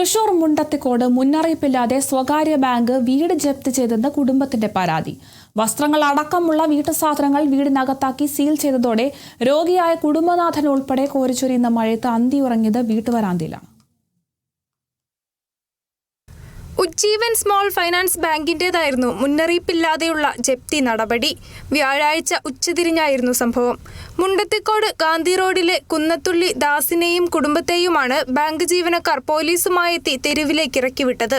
തൃശൂർ മുണ്ടത്തിക്കോട് മുന്നറിയിപ്പില്ലാതെ സ്വകാര്യ ബാങ്ക് വീട് ജപ്തി ചെയ്തെന്ന് കുടുംബത്തിന്റെ പരാതി. വസ്ത്രങ്ങൾ അടക്കമുള്ള വീട്ടുസാധനങ്ങൾ വീടിനകത്താക്കി സീൽ ചെയ്തതോടെ രോഗിയായ കുടുംബനാഥൻ ഉൾപ്പെടെ കോരിച്ചൊരിയുന്ന മഴയത്ത് അന്തിയുറങ്ങിയത് വീട്ടുവരാന്തയിലാണ്. ഉജ്ജീവൻ സ്മോൾ ഫൈനാൻസ് ബാങ്കിന്റേതായിരുന്നു മുന്നറിയിപ്പില്ലാതെയുള്ള ജപ്തി നടപടി. വ്യാഴാഴ്ച ഉച്ചതിരിഞ്ഞായിരുന്നു സംഭവം. മുണ്ടത്തിക്കോട് ഗാന്ധി റോഡിലെ കുന്നത്തുള്ളി ദാസിനെയും കുടുംബത്തെയുമാണ് ബാങ്ക് ജീവനക്കാർ പോലീസുമായെത്തി തെരുവിലേക്ക് ഇറക്കിവിട്ടത്.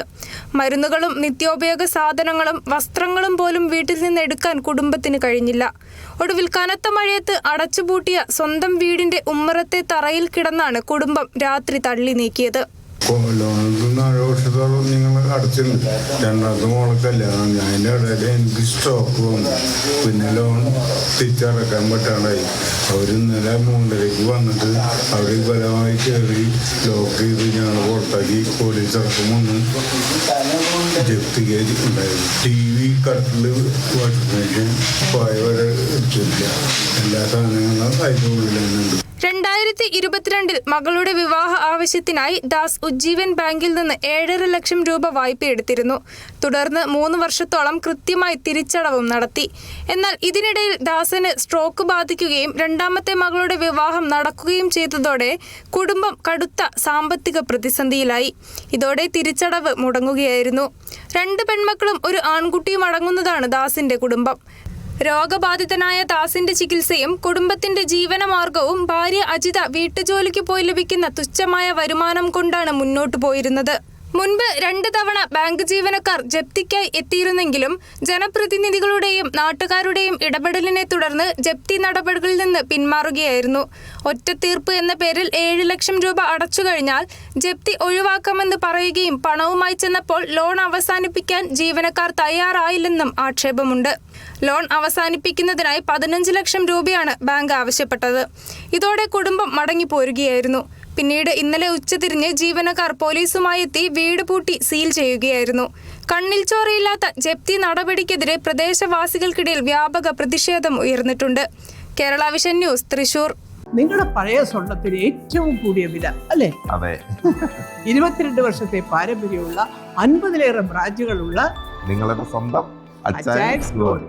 മരുന്നുകളും നിത്യോപയോഗ സാധനങ്ങളും വസ്ത്രങ്ങളും പോലും വീട്ടിൽ നിന്ന് എടുക്കാൻ കുടുംബത്തിന് കഴിഞ്ഞില്ല. ഒടുവിൽ കനത്ത മഴയത്ത് അടച്ചുപൂട്ടിയ സ്വന്തം വീടിന്റെ ഉമ്മറത്തെ തറയിൽ കിടന്നാണ് കുടുംബം രാത്രി തള്ളി നീക്കിയത്. ലോൺ 4 വർഷത്തോളം നിങ്ങൾ അടച്ചിരുന്നു. രണ്ടാമത്തെ മോളെ കല്യാണം. അതിൻ്റെ ഇടയിൽ എനിക്ക് സ്റ്റോക്ക് വന്നു. പിന്നെ ലോൺ തിരിച്ചടക്കാൻ പറ്റാണ്ടായി. അവർ ഇന്നലെ 3:30 വന്നിട്ട് അവർ ബലമായി കയറി ലോക്ക് ചെയ്ത് ഞങ്ങൾ പുറത്താക്കി. പോലീസ് അടക്കം വന്ന് ജപ്തി കേസ് ഉണ്ടായിരുന്നു. TV, കട്ടില്, വാഷിംഗ് മെഷീൻ, പായ വരെ എടുത്തില്ല. എല്ലാ സാധനങ്ങളും അതിൻ്റെ ഉള്ളിൽ തന്നെ ഉണ്ട്. 2022 മകളുടെ വിവാഹ ആവശ്യത്തിനായി ദാസ് ഉജ്ജീവൻ ബാങ്കിൽ നിന്ന് 7.5 ലക്ഷം രൂപ വായ്പയെടുത്തിരുന്നു. തുടർന്ന് 3 വർഷത്തോളം കൃത്യമായി തിരിച്ചടവും നടത്തി. എന്നാൽ ഇതിനിടയിൽ ദാസന് സ്ട്രോക്ക് ബാധിക്കുകയും രണ്ടാമത്തെ മകളുടെ വിവാഹം നടക്കുകയും ചെയ്തതോടെ കുടുംബം കടുത്ത സാമ്പത്തിക പ്രതിസന്ധിയിലായി. ഇതോടെ തിരിച്ചടവ് മുടങ്ങുകയായിരുന്നു. 2 പെൺമക്കളും ഒരു ആൺകുട്ടിയും അടങ്ങുന്നതാണ് ദാസിന്റെ കുടുംബം. രോഗബാധിതനായ ദാസിന്റെ ചികിത്സയും കുടുംബത്തിന്റെ ജീവനമാർഗവും ഭാര്യ അജിത വീട്ടുജോലിക്ക് പോയി ലഭിക്കുന്ന തുച്ഛമായ വരുമാനം കൊണ്ടാണ് മുന്നോട്ടു പോയിരുന്നത്. മുൻപ് 2 തവണ ബാങ്ക് ജീവനക്കാർ ജപ്തിക്കായി എത്തിയിരുന്നെങ്കിലും ജനപ്രതിനിധികളുടെയും നാട്ടുകാരുടെയും ഇടപെടലിനെ തുടർന്ന് ജപ്തി നടപടികളിൽ നിന്ന് പിന്മാറുകയായിരുന്നു. ഒറ്റത്തീർപ്പ് എന്ന പേരിൽ 7 ലക്ഷം രൂപ അടച്ചു കഴിഞ്ഞാൽ ജപ്തി ഒഴിവാക്കാമെന്ന് പറയുകയും പണവുമായി ചെന്നപ്പോൾ ലോൺ അവസാനിപ്പിക്കാൻ ജീവനക്കാർ തയ്യാറായില്ലെന്നും ആക്ഷേപമുണ്ട്. ലോൺ അവസാനിപ്പിക്കുന്നതിനായി 15 ലക്ഷം രൂപയാണ് ബാങ്ക് ആവശ്യപ്പെട്ടത്. ഇതോടെ കുടുംബം മടങ്ങിപ്പോരുകയായിരുന്നു. പിന്നീട് ഇന്നലെ ഉച്ചതിരിഞ്ഞ് ജീവനക്കാർ പോലീസുമായി എത്തി വീട് പൂട്ടി സീൽ ചെയ്യുകയായിരുന്നു. കണ്ണിൽ ചോരയില്ലാത്ത ജപ്തി നടപടിക്കെതിരെ പ്രദേശവാസികൾക്കിടയിൽ വ്യാപക പ്രതിഷേധം ഉയർന്നിട്ടുണ്ട്. Kerala vision news, Thrissur. നിങ്ങളുടെ പഴയ സ്വർണത്തിന് ഏറ്റവും കൂടിയ വില അല്ലേ? അതെ. 22 വർഷത്തെ പാരമ്പര്യമുള്ള 50-ലേറെ ബ്രാഞ്ചുകളുള്ള നിങ്ങളുടെ സ്വന്തം അച്ചയൻസ് ഗോൾഡ്.